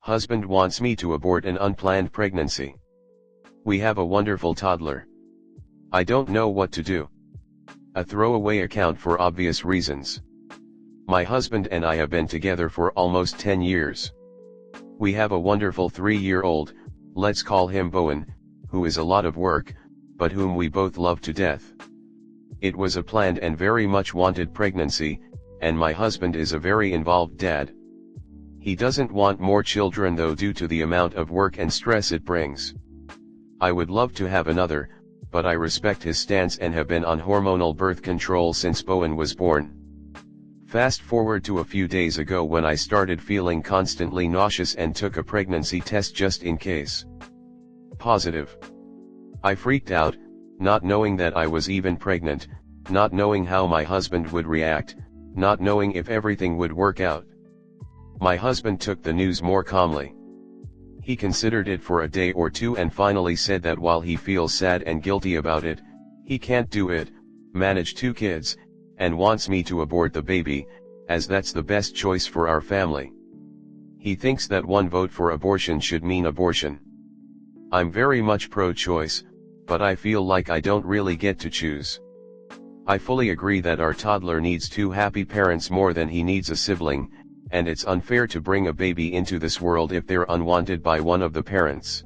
Husband wants me to abort an unplanned pregnancy. We have a wonderful toddler. I don't know what to do. A throwaway account for obvious reasons. My husband and I have been together for almost 10 years. We have a wonderful 3-year-old, let's call him Bowen, who is a lot of work, but whom we both love to death. It was a planned and very much wanted pregnancy, and my husband is a very involved dad. He doesn't want more children though due to the amount of work and stress it brings. I would love to have another, but I respect his stance and have been on hormonal birth control since Bowen was born. Fast forward to a few days ago when I started feeling constantly nauseous and took a pregnancy test just in case. Positive. I freaked out, not knowing that I was even pregnant, not knowing how my husband would react, not knowing if everything would work out. My husband took the news more calmly. He considered it for a day or two and finally said that while he feels sad and guilty about it, he can't do it, manage 2 kids, and wants me to abort the baby, as that's the best choice for our family. He thinks that 1 vote for abortion should mean abortion. I'm very much pro-choice, but I feel like I don't really get to choose. I fully agree that our toddler needs 2 happy parents more than he needs a sibling, and it's unfair to bring a baby into this world if they're unwanted by one of the parents.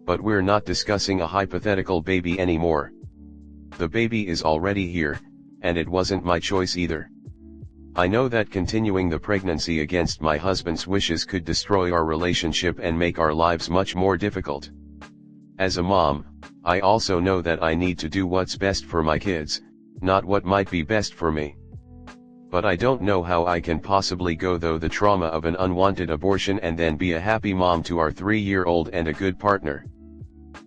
But we're not discussing a hypothetical baby anymore. The baby is already here, and it wasn't my choice either. I know that continuing the pregnancy against my husband's wishes could destroy our relationship and make our lives much more difficult. As a mom, I also know that I need to do what's best for my kids, not what might be best for me. But I don't know how I can possibly go through the trauma of an unwanted abortion and then be a happy mom to our 3-year-old and a good partner.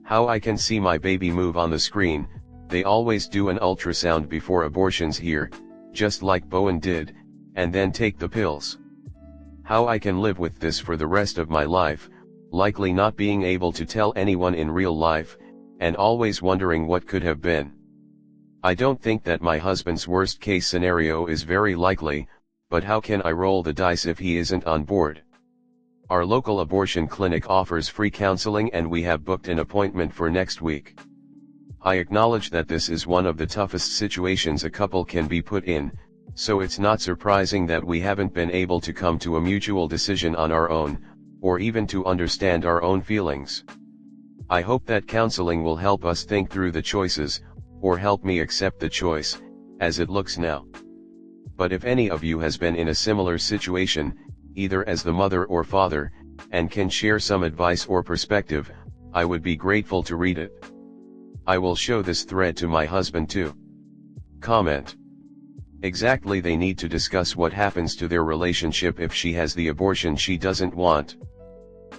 How I can see my baby move on the screen. They always do an ultrasound before abortions here, just like Bowen did, and then take the pills. How I can live with this for the rest of my life, likely not being able to tell anyone in real life, and always wondering what could have been. I don't think that my husband's worst case scenario is very likely, but how can I roll the dice if he isn't on board? Our local abortion clinic offers free counseling and we have booked an appointment for next week. I acknowledge that this is one of the toughest situations a couple can be put in, so it's not surprising that we haven't been able to come to a mutual decision on our own, or even to understand our own feelings. I hope that counseling will help us think through the choices, or help me accept the choice, as it looks now. But if any of you has been in a similar situation, either as the mother or father, and can share some advice or perspective, I would be grateful to read it. I will show this thread to my husband too. Comment. Exactly, they need to discuss what happens to their relationship if she has the abortion she doesn't want.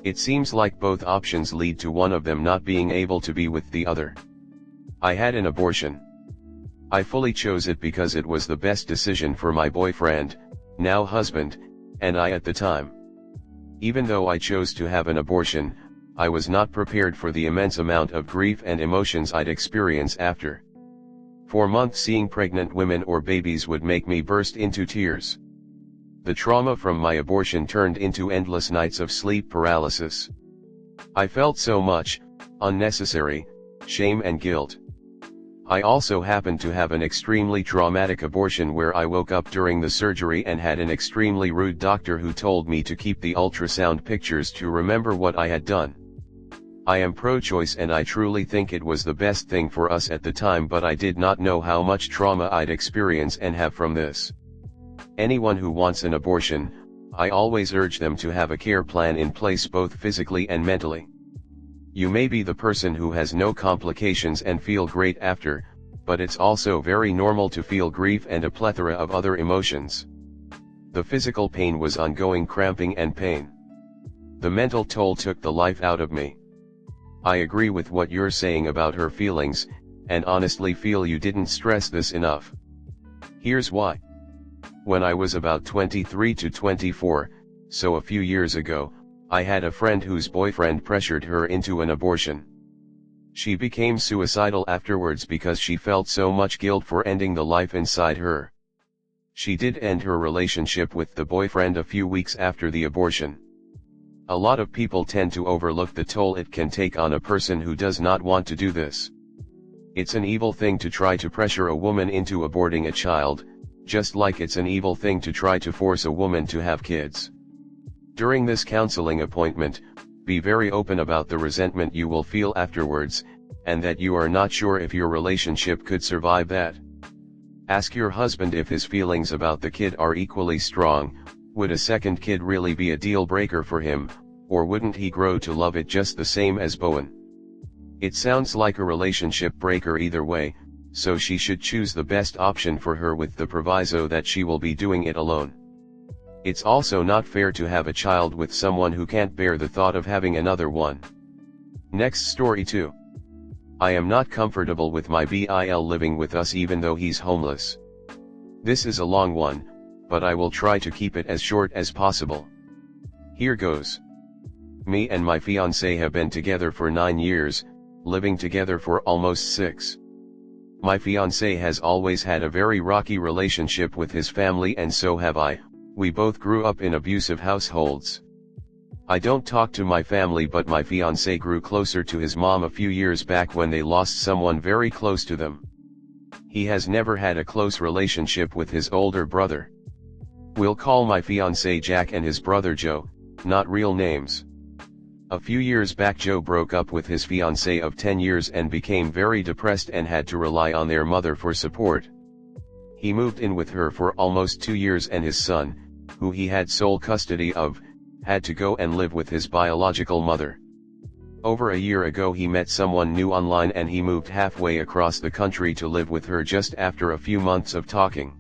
It seems like both options lead to one of them not being able to be with the other. I had an abortion. I fully chose it because it was the best decision for my boyfriend, now husband, and I at the time. Even though I chose to have an abortion, I was not prepared for the immense amount of grief and emotions I'd experience after. For months seeing pregnant women or babies would make me burst into tears. The trauma from my abortion turned into endless nights of sleep paralysis. I felt so much unnecessary shame and guilt. I also happened to have an extremely traumatic abortion where I woke up during the surgery and had an extremely rude doctor who told me to keep the ultrasound pictures to remember what I had done. I am pro-choice and I truly think it was the best thing for us at the time, but I did not know how much trauma I'd experience and have from this. Anyone who wants an abortion, I always urge them to have a care plan in place both physically and mentally. You may be the person who has no complications and feel great after, but it's also very normal to feel grief and a plethora of other emotions. The physical pain was ongoing cramping and pain. The mental toll took the life out of me. I agree with what you're saying about her feelings, and honestly feel you didn't stress this enough. Here's why. When I was about 23 to 24, so a few years ago, I had a friend whose boyfriend pressured her into an abortion. She became suicidal afterwards because she felt so much guilt for ending the life inside her. She did end her relationship with the boyfriend a few weeks after the abortion. A lot of people tend to overlook the toll it can take on a person who does not want to do this. It's an evil thing to try to pressure a woman into aborting a child, just like it's an evil thing to try to force a woman to have kids. During this counseling appointment, be very open about the resentment you will feel afterwards, and that you are not sure if your relationship could survive that. Ask your husband if his feelings about the kid are equally strong. Would a second kid really be a deal breaker for him, or wouldn't he grow to love it just the same as Bowen? It sounds like a relationship breaker either way, so she should choose the best option for her with the proviso that she will be doing it alone. It's also not fair to have a child with someone who can't bear the thought of having another one. Next story 2. I am not comfortable with my BIL living with us even though he's homeless. This is a long one, but I will try to keep it as short as possible. Here goes. Me and my fiancé have been together for 9 years, living together for almost 6. My fiancé has always had a very rocky relationship with his family, and so have I. We both grew up in abusive households. I don't talk to my family, but my fiancé grew closer to his mom a few years back when they lost someone very close to them. He has never had a close relationship with his older brother. We'll call my fiancé Jack and his brother Joe, not real names. A few years back Joe broke up with his fiancée of 10 years and became very depressed and had to rely on their mother for support. He moved in with her for almost 2 years, and his son, who he had sole custody of, had to go and live with his biological mother. Over a year ago he met someone new online and he moved halfway across the country to live with her just after a few months of talking.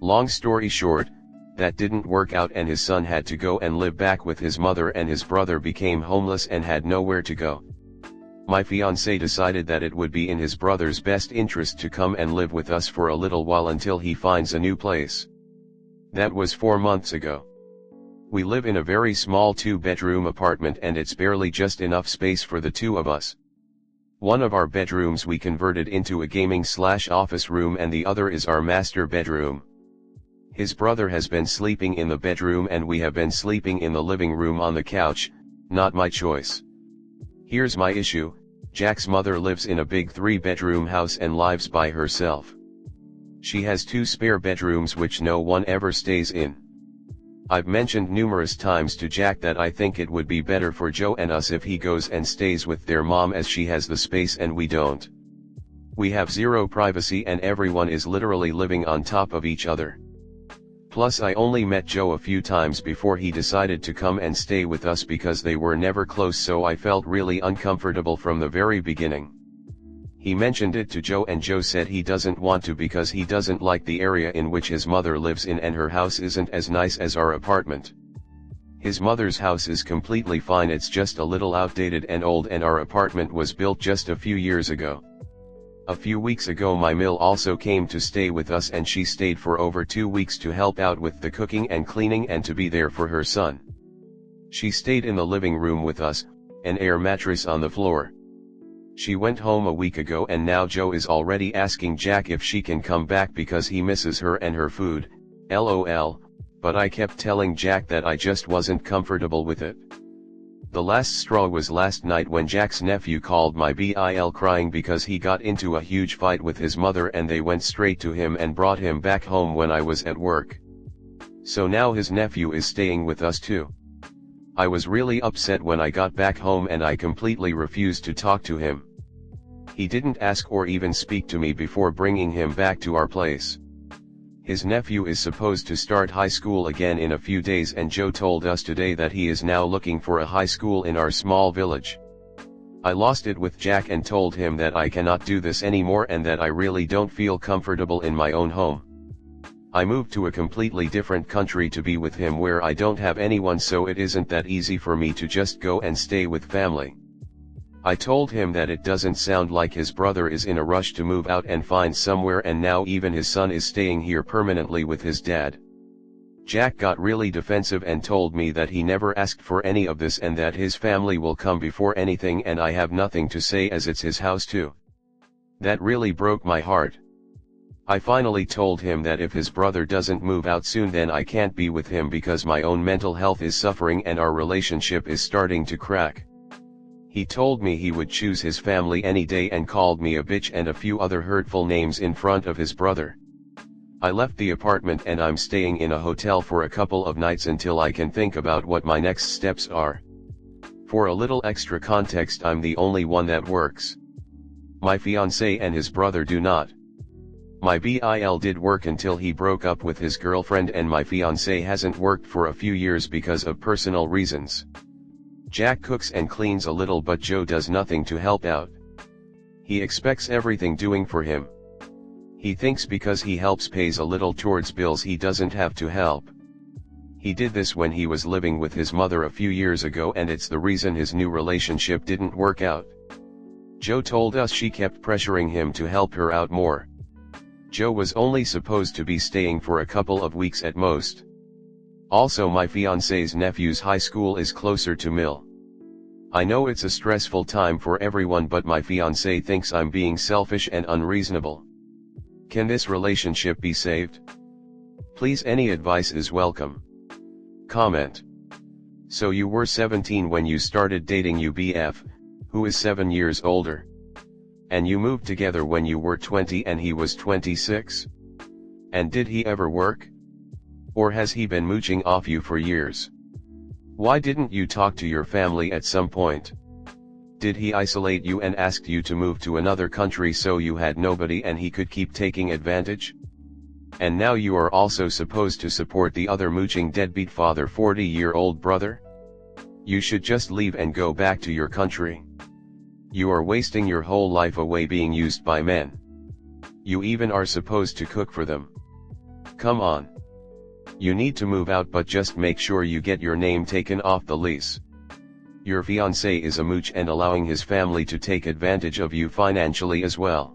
Long story short, that didn't work out and his son had to go and live back with his mother, and his brother became homeless and had nowhere to go. My fiancé decided that it would be in his brother's best interest to come and live with us for a little while until he finds a new place. That was 4 months ago. We live in a very small 2-bedroom apartment and it's barely just enough space for the two of us. One of our bedrooms we converted into a gaming/office room and the other is our master bedroom. His brother has been sleeping in the bedroom and we have been sleeping in the living room on the couch, not my choice. Here's my issue: Jack's mother lives in a big 3-bedroom house and lives by herself. She has 2 spare bedrooms which no one ever stays in. I've mentioned numerous times to Jack that I think it would be better for Joe and us if he goes and stays with their mom, as she has the space and we don't. We have zero privacy and everyone is literally living on top of each other. Plus I only met Joe a few times before he decided to come and stay with us because they were never close, so I felt really uncomfortable from the very beginning. He mentioned it to Joe and Joe said he doesn't want to because he doesn't like the area in which his mother lives in and her house isn't as nice as our apartment. His mother's house is completely fine, it's just a little outdated and old, and our apartment was built just a few years ago. A few weeks ago my Mill also came to stay with us and she stayed for over 2 weeks to help out with the cooking and cleaning and to be there for her son. She stayed in the living room with us, an air mattress on the floor. She went home a week ago and now Joe is already asking Jack if she can come back because he misses her and her food, lol, but I kept telling Jack that I just wasn't comfortable with it. The last straw was last night when Jack's nephew called my BIL crying because he got into a huge fight with his mother and they went straight to him and brought him back home when I was at work. So now his nephew is staying with us too. I was really upset when I got back home and I completely refused to talk to him. He didn't ask or even speak to me before bringing him back to our place. His nephew is supposed to start high school again in a few days and Joe told us today that he is now looking for a high school in our small village. I lost it with Jack and told him that I cannot do this anymore and that I really don't feel comfortable in my own home. I moved to a completely different country to be with him where I don't have anyone, so it isn't that easy for me to just go and stay with family. I told him that it doesn't sound like his brother is in a rush to move out and find somewhere, and now even his son is staying here permanently with his dad. Jack got really defensive and told me that he never asked for any of this and that his family will come before anything, and I have nothing to say as it's his house too. That really broke my heart. I finally told him that if his brother doesn't move out soon then I can't be with him because my own mental health is suffering and our relationship is starting to crack. He told me he would choose his family any day and called me a bitch and a few other hurtful names in front of his brother. I left the apartment and I'm staying in a hotel for a couple of nights until I can think about what my next steps are. For a little extra context, I'm the only one that works. My fiancé and his brother do not. My BIL did work until he broke up with his girlfriend, and my fiancé hasn't worked for a few years because of personal reasons. Jack cooks and cleans a little, but Joe does nothing to help out. He expects everything doing for him. He thinks because he helps pays a little towards bills he doesn't have to help. He did this when he was living with his mother a few years ago, and it's the reason his new relationship didn't work out. Joe told us she kept pressuring him to help her out more. Joe was only supposed to be staying for a couple of weeks at most. Also, my fiancé's nephew's high school is closer to Mill. I know it's a stressful time for everyone, but my fiancé thinks I'm being selfish and unreasonable. Can this relationship be saved? Please, any advice is welcome. Comment. So you were 17 when you started dating your BF, who is 7 years older. And you moved together when you were 20 and he was 26? And did he ever work? Or has he been mooching off you for years? Why didn't you talk to your family at some point? Did he isolate you and ask you to move to another country so you had nobody and he could keep taking advantage? And now you are also supposed to support the other mooching deadbeat father 40-year-old brother? You should just leave and go back to your country. You are wasting your whole life away being used by men. You even are supposed to cook for them. Come on. You need to move out, but just make sure you get your name taken off the lease. Your fiancé is a mooch and allowing his family to take advantage of you financially as well.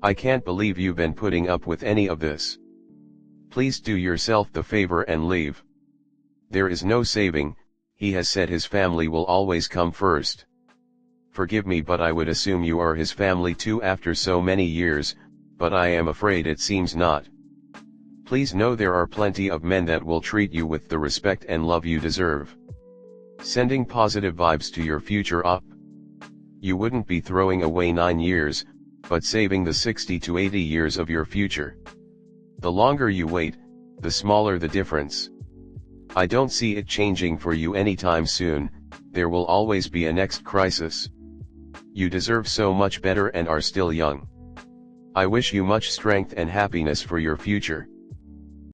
I can't believe you've been putting up with any of this. Please do yourself the favor and leave. There is no saving. He has said his family will always come first. Forgive me, but I would assume you are his family too after so many years, but I am afraid it seems not. Please know there are plenty of men that will treat you with the respect and love you deserve. Sending positive vibes to your future up. You wouldn't be throwing away 9 years, but saving the 60 to 80 years of your future. The longer you wait, the smaller the difference. I don't see it changing for you anytime soon. There will always be a next crisis. You deserve so much better and are still young. I wish you much strength and happiness for your future.